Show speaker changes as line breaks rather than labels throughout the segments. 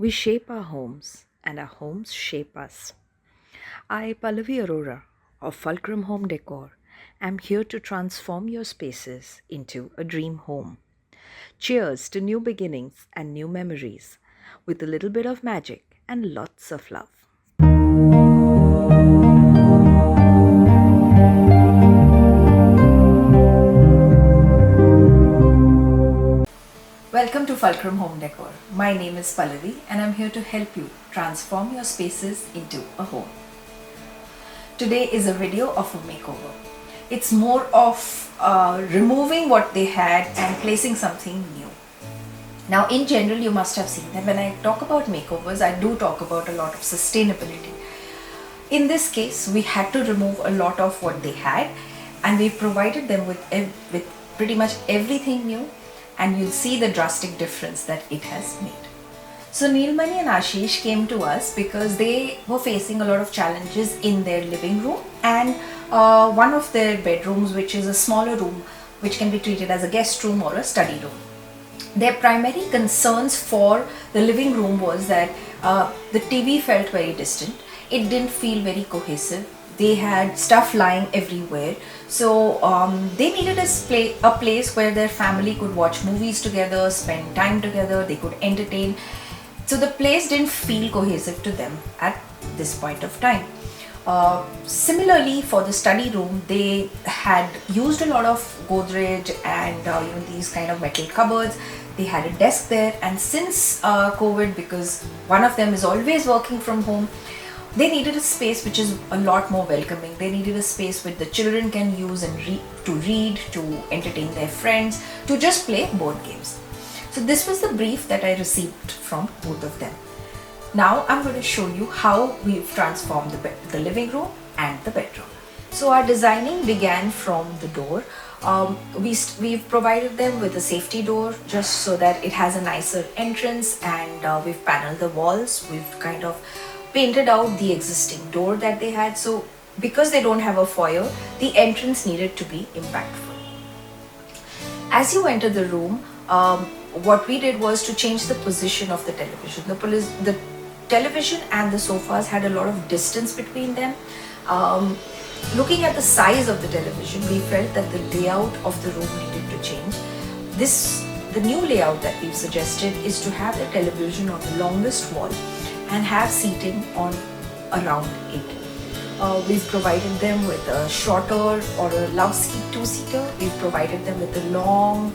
We shape our homes, and our homes shape us. I, Pallavi Arora of Fulcrum Homedecor, am here to transform your spaces into a dream home. Cheers to new beginnings and new memories, with a little bit of magic and lots of love. Welcome to Fulcrum Home Decor. My name is Pallavi and I'm here to help you transform your spaces into a home. Today is a video of a makeover. It's more of removing what they had and placing something new. Now, in general, you must have seen that when I talk about makeovers, I do talk about a lot of sustainability. In this case, we had to remove a lot of what they had and we provided them with pretty much everything new, and you'll see the drastic difference that it has made. So Neelmani and Ashish came to us because they were facing a lot of challenges in their living room and one of their bedrooms, which is a smaller room which can be treated as a guest room or a study room. Their primary concerns for the living room was that the TV felt very distant. It didn't feel very cohesive. They had stuff lying everywhere. So they needed a place where their family could watch movies together, spend time together, they could entertain. So the place didn't feel cohesive to them at this point of time. Similarly, for the study room, they had used a lot of Godrej and these kind of metal cupboards. They had a desk there, and since COVID, because one of them is always working from home, they needed a space which is a lot more welcoming. They needed a space which the children can use and read, to entertain their friends, to just play board games. So this was the brief that I received from both of them. Now I'm going to show you how we've transformed the living room and the bedroom. So our designing began from the door. We've provided them with a safety door just so that it has a nicer entrance, and we've paneled the walls. We've kind of painted out the existing door that they had. So because they don't have a foyer, the entrance needed to be impactful. As you enter the room, what we did was to change the position of the television. The television and the sofas had a lot of distance between them. Looking at the size of the television, we felt that the layout of the room needed to change. The new layout that we've suggested is to have the television on the longest wall and have seating on around it. We've provided them with a shorter or a love seat two-seater. We've provided them with a long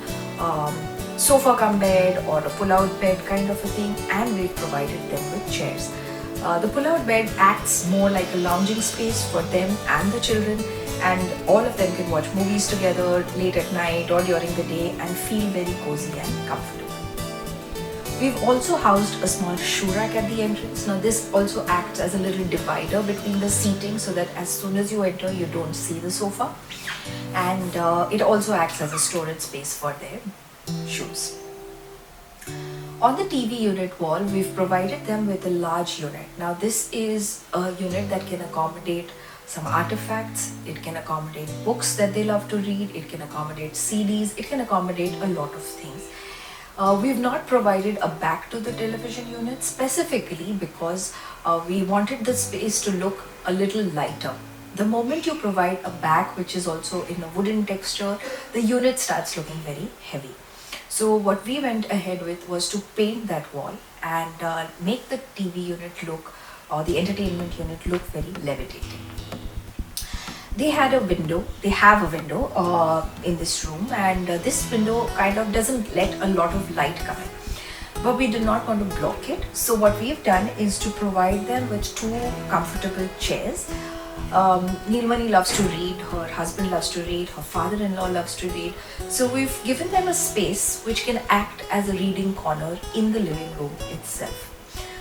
sofa cum bed or a pull-out bed kind of a thing, and we've provided them with chairs. The pull-out bed acts more like a lounging space for them and the children, and all of them can watch movies together late at night or during the day and feel very cozy and comfortable. We've also housed a small shoe rack at the entrance. Now this also acts as a little divider between the seating so that as soon as you enter, you don't see the sofa. And it also acts as a storage space for their shoes. On the TV unit wall, we've provided them with a large unit. Now this is a unit that can accommodate some artifacts, it can accommodate books that they love to read, it can accommodate CDs, it can accommodate a lot of things. We've not provided a back to the television unit specifically because we wanted the space to look a little lighter. The moment you provide a back which is also in a wooden texture, the unit starts looking very heavy. So what we went ahead with was to paint that wall and make the TV unit look, or the entertainment unit look, very levitating. They have a window in this room, and this window kind of doesn't let a lot of light come in. But we did not want to block it. So what we've done is to provide them with two comfortable chairs. Neelmani loves to read, her husband loves to read, her father-in-law loves to read. So we've given them a space which can act as a reading corner in the living room itself.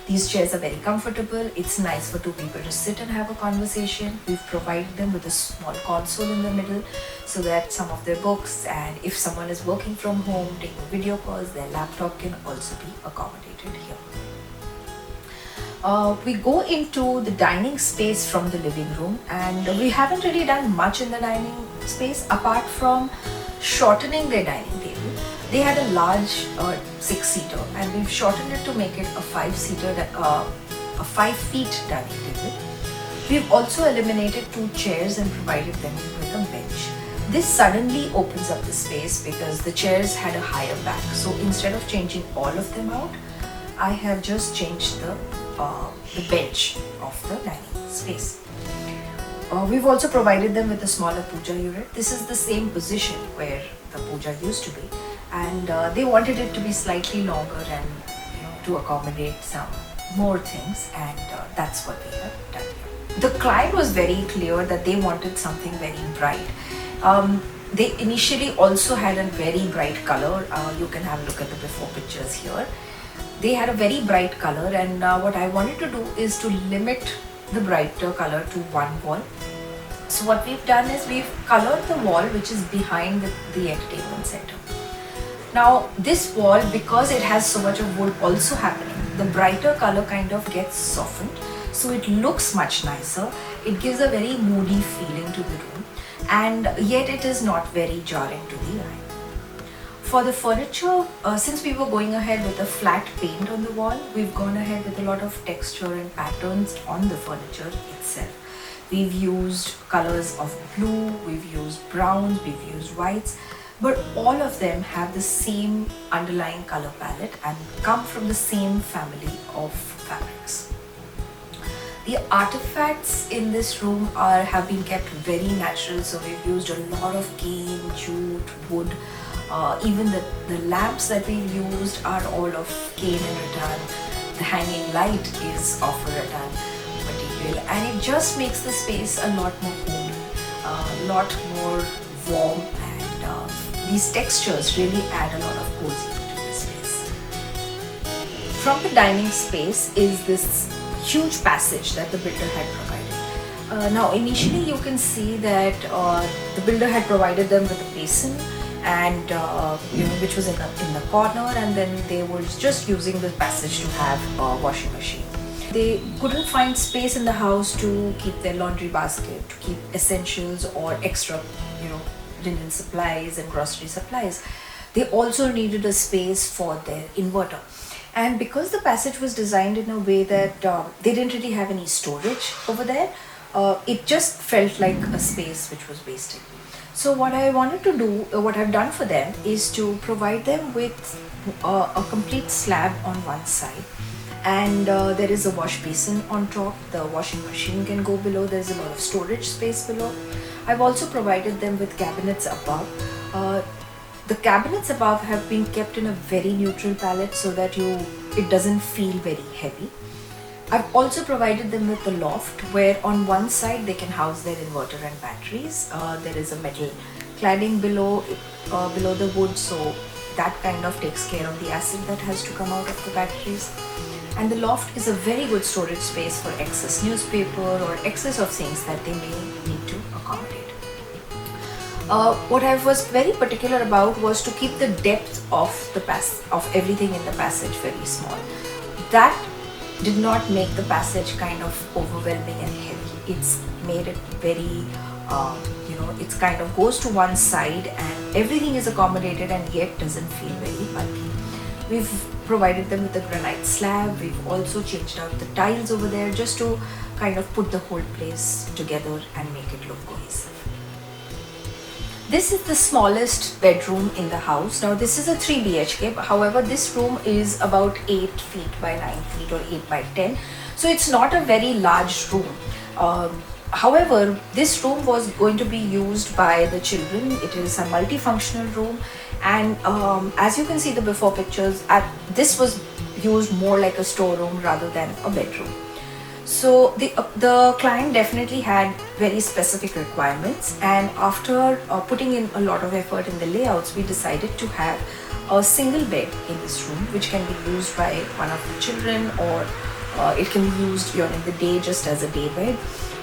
These chairs are very comfortable. It's nice for two people to sit and have a conversation. We've provided them with a small console in the middle so that some of their books, and if someone is working from home, taking video calls, their laptop can also be accommodated here. We go into the dining space from the living room, and we haven't really done much in the dining space apart from shortening their dining table. They had a large 6-seater, and we've shortened it to make it a 5-seater, a 5 feet dining table. We've also eliminated 2 chairs and provided them with a bench. This suddenly opens up the space because the chairs had a higher back. So instead of changing all of them out, I have just changed the bench of the dining space. We've also provided them with a smaller puja unit. This is the same position where the puja used to be, and they wanted it to be slightly longer and to accommodate some more things, and that's what we have done here. The client was very clear that they wanted something very bright. They initially also had a very bright color. You can have a look at the before pictures here. They had a very bright color, and what I wanted to do is to limit the brighter color to one wall. So what we've done is we've colored the wall which is behind the entertainment center. Now this wall, because it has so much of wood also happening, the brighter color kind of gets softened, so it looks much nicer. It gives a very moody feeling to the room, and yet it is not very jarring to the eye. For the furniture, since we were going ahead with a flat paint on the wall, we've gone ahead with a lot of texture and patterns on the furniture itself. We've used colors of blue, we've used browns, we've used whites, but all of them have the same underlying color palette and come from the same family of fabrics. The artifacts in this room have been kept very natural, so we've used a lot of cane, jute, wood. Even the lamps that we've used are all of cane and rattan. The hanging light is of a rattan material, and it just makes the space a lot more homey, a lot more warm, and these textures really add a lot of cozy to the space. From the dining space is this huge passage that the builder had provided. Now initially you can see that the builder had provided them with a basin, and which was in the corner, and then they were just using the passage to have a washing machine. They couldn't find space in the house to keep their laundry basket, to keep essentials or extra linen supplies and grocery supplies. They also needed a space for their inverter, and because the passage was designed in a way that they didn't really have any storage over there, it just felt like a space which was wasted. So what I wanted to do, what I've done for them, is to provide them with a complete slab on one side, and there is a wash basin on top. The washing machine can go below. There's a lot of storage space below. I've also provided them with cabinets above. The cabinets above have been kept in a very neutral palette so that it doesn't feel very heavy. I've also provided them with a loft where on one side they can house their inverter and batteries. There is a metal cladding below the wood, so that kind of takes care of the acid that has to come out of the batteries. And the loft is a very good storage space for excess newspaper or excess of things that they may need to accommodate. What I was very particular about was to keep the depth of everything in the passage very small. That did not make the passage kind of overwhelming and heavy. It's made it very, it's kind of goes to one side and everything is accommodated and yet doesn't feel very bulky. We've provided them with a granite slab. We've also changed out the tiles over there just to kind of put the whole place together and make it look cohesive. This is the smallest bedroom in the house. Now this is a 3 BHK, however this room is about 8 feet by 9 feet or 8 by 10. So it's not a very large room. However, this room was going to be used by the children. It is a multifunctional room, and as you can see the before pictures, this was used more like a storeroom rather than a bedroom. So the client definitely had very specific requirements, and after putting in a lot of effort in the layouts, we decided to have a single bed in this room which can be used by one of the children, or it can be used during the day just as a day bed,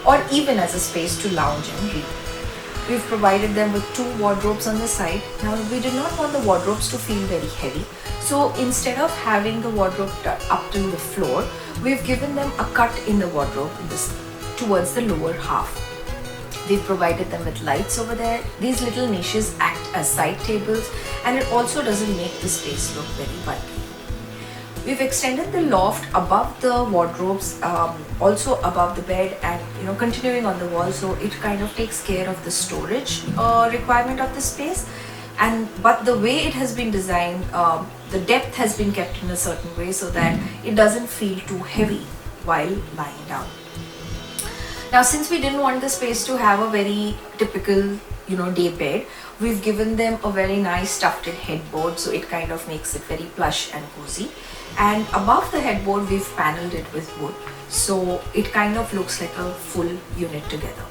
or even as a space to lounge and read. We've provided them with 2 wardrobes on the side. Now we did not want the wardrobes to feel very heavy, so instead of having the wardrobe up to the floor, we've given them a cut in the wardrobe towards the lower half. We've provided them with lights over there. These little niches act as side tables, and it also doesn't make the space look very bulky. We've extended the loft above the wardrobes, also above the bed, and continuing on the wall, so it kind of takes care of the storage requirement of the space. But the way it has been designed, the depth has been kept in a certain way so that it doesn't feel too heavy while lying down. Now, since we didn't want the space to have a very typical day bed, we've given them a very nice tufted headboard, so it kind of makes it very plush and cozy. And above the headboard, we've paneled it with wood, so it kind of looks like a full unit together.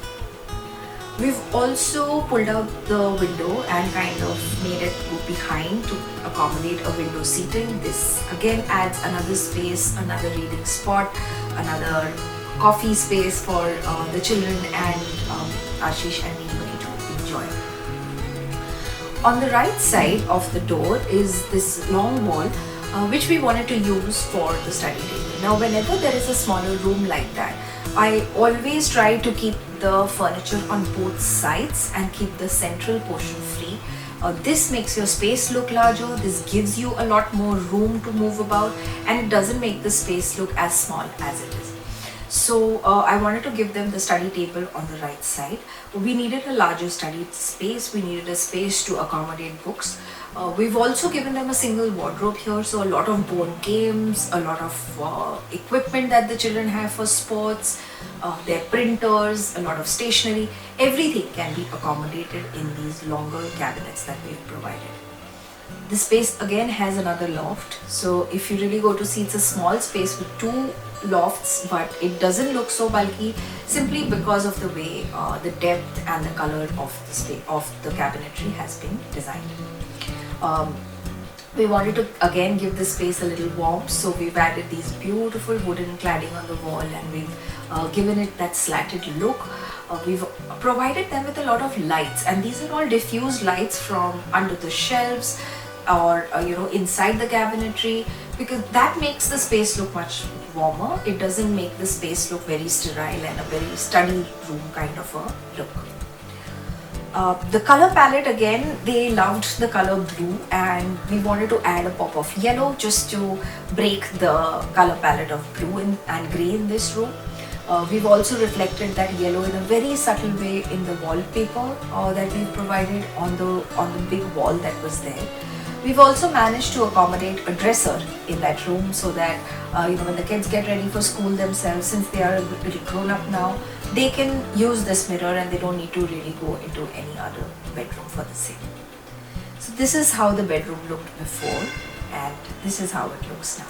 We've also pulled out the window and kind of made it go behind to accommodate a window seating. This again adds another space, another reading spot, another coffee space for the children and Ashish and Neelmani to enjoy. On the right side of the door is this long wall which we wanted to use for the study table. Now, whenever there is a smaller room like that, I always try to keep the furniture on both sides and keep the central portion free. This makes your space look larger, this gives you a lot more room to move about, and it doesn't make the space look as small as it is. So I wanted to give them the study table on the right side. We needed a larger study space, we needed a space to accommodate books. We've also given them a single wardrobe here, so a lot of board games, a lot of equipment that the children have for sports, their printers, a lot of stationery, everything can be accommodated in these longer cabinets that we've provided. The space again has another loft, so if you really go to see, it's a small space with two lofts, but it doesn't look so bulky simply because of the way the depth and the color of the cabinetry has been designed. We wanted to again give the space a little warmth, so we've added these beautiful wooden cladding on the wall, and we've given it that slatted look. We've provided them with a lot of lights, and these are all diffused lights from under the shelves or inside the cabinetry, because that makes the space look much warmer. It doesn't make the space look very sterile and a very study room kind of a look. The color palette, again, they loved the color blue, and we wanted to add a pop of yellow just to break the color palette of blue and grey in this room. We've also reflected that yellow in a very subtle way in the wallpaper that we've provided on the big wall that was there. We've also managed to accommodate a dresser in that room so that when the kids get ready for school themselves, since they are a little grown up now, they can use this mirror and they don't need to really go into any other bedroom for the same. So this is how the bedroom looked before, and this is how it looks now.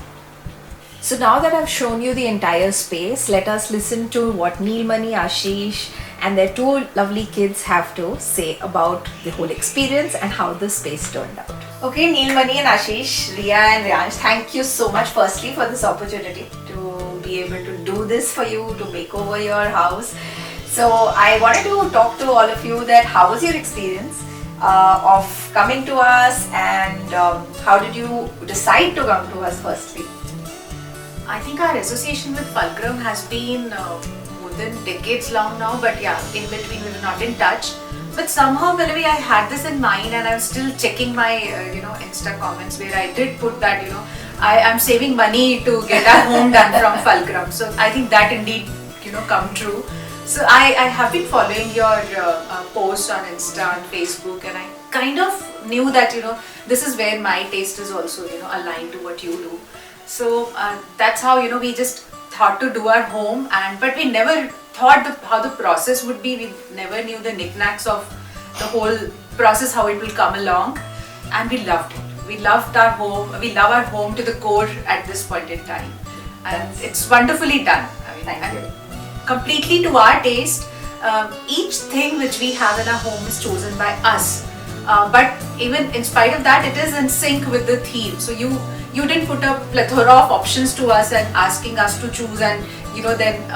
So now that I've shown you the entire space, let us listen to what Neelmani, Ashish and their two lovely kids have to say about the whole experience and how the space turned out. Okay, Neelmani and Ashish, Riya and Riyansh, thank you so much firstly for this opportunity to be able to do this for you, to make over your house. So I wanted to talk to all of you that how was your experience of coming to us, and how did you decide to come to us firstly?
I think our association with Fulcrum has been more than decades long now, but yeah, in between we were not in touch. But somehow, Pallavi, I had this in mind, and I'm still checking my Insta comments where I did put that I am saving money to get our home done from Fulcrum. So I think that indeed come true. So I have been following your posts on Insta and Facebook, and I kind of knew that this is where my taste is also aligned to what you do. So that's how we just thought to do our home, but we never thought how the process would be. We never knew the knickknacks of the whole process, how it will come along, and we loved it. We loved our home. We love our home to the core at this point in time, and it's wonderfully done.
Thank you.
Completely to our taste. Each thing which we have in our home is chosen by us, but even in spite of that, it is in sync with the theme. So you didn't put a plethora of options to us and asking us to choose, and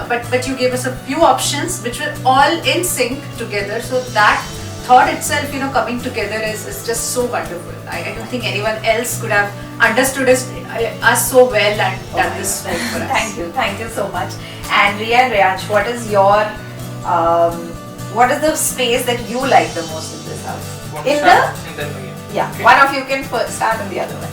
but you gave us a few options which were all in sync together. So that thought itself, coming together is just so wonderful. I don't think anyone else could have understood us so well and done this well for us.
Thank you so much. And Riya and Riyansh, what is your what is the space that you like the most in this house?
Want
In
to
the
start? And then again.
yeah,
Okay.
one of you can first start and the other one.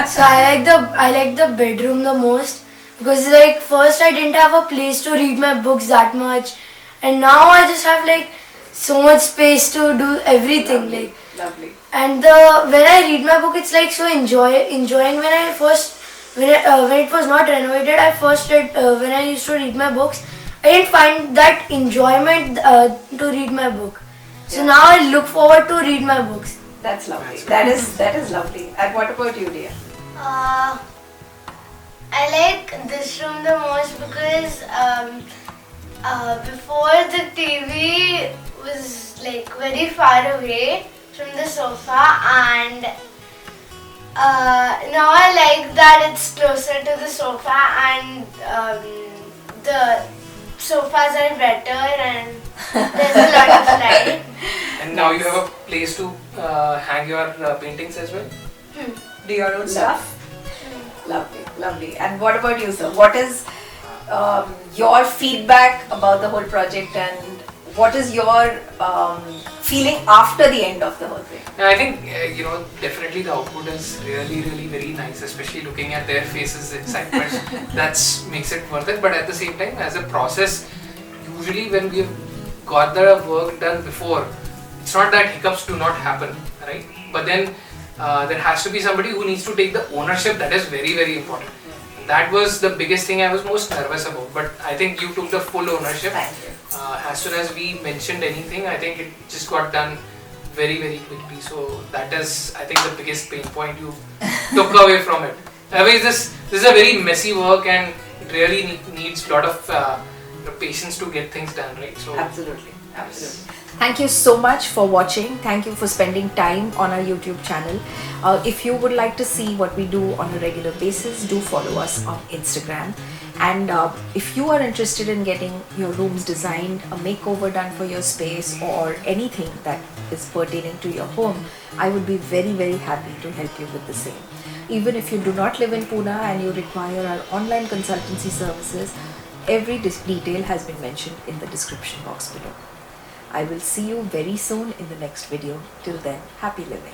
So I like the bedroom the most because like first I didn't have a place to read my books that much, and now I just have like so much space to do everything. Like
Lovely.
and when I read my book, it's like so enjoying. When I first when it was not renovated, I first read when I used to read my books. I didn't find that enjoyment to read my book. So
Yeah.
now I look forward to read my books.
That's lovely. That is lovely. And what about you, dear?
I like this room the most because before the TV was like very far away from the sofa, and now I like that it's closer to the sofa, and the sofas are better and there's a lot of light.
And now you have a place to hang your paintings as well.
Do your own stuff? Lovely, lovely. And what about you, sir? What is your feedback about the whole project, and what is your feeling after the end of the whole thing?
And I think definitely the output is really very nice, especially looking at their faces, excitement. That makes it worth it. But at the same time, as a process, usually when we've got the work done before, it's not that hiccups do not happen, right? But then there has to be somebody who needs to take the ownership. That is very important. That was the biggest thing I was most nervous about. But I think you took the full ownership.
Thank you.
As soon as we mentioned anything, I think it just got done very quickly. So that is, I think, the biggest pain point you took away from it. Otherwise, this is a very messy work, and it really needs a lot of patience to get things done, right? So
Absolutely. Thank you so much for watching. Thank you for spending time on our YouTube channel. If you would like to see what we do on a regular basis, do follow us on Instagram. And if you are interested in getting your rooms designed, a makeover done for your space, or anything that is pertaining to your home, I would be very happy to help you with the same. Even if you do not live in Pune and you require our online consultancy services, every detail has been mentioned in the description box below. I will see you very soon in the next video. Till then, happy living.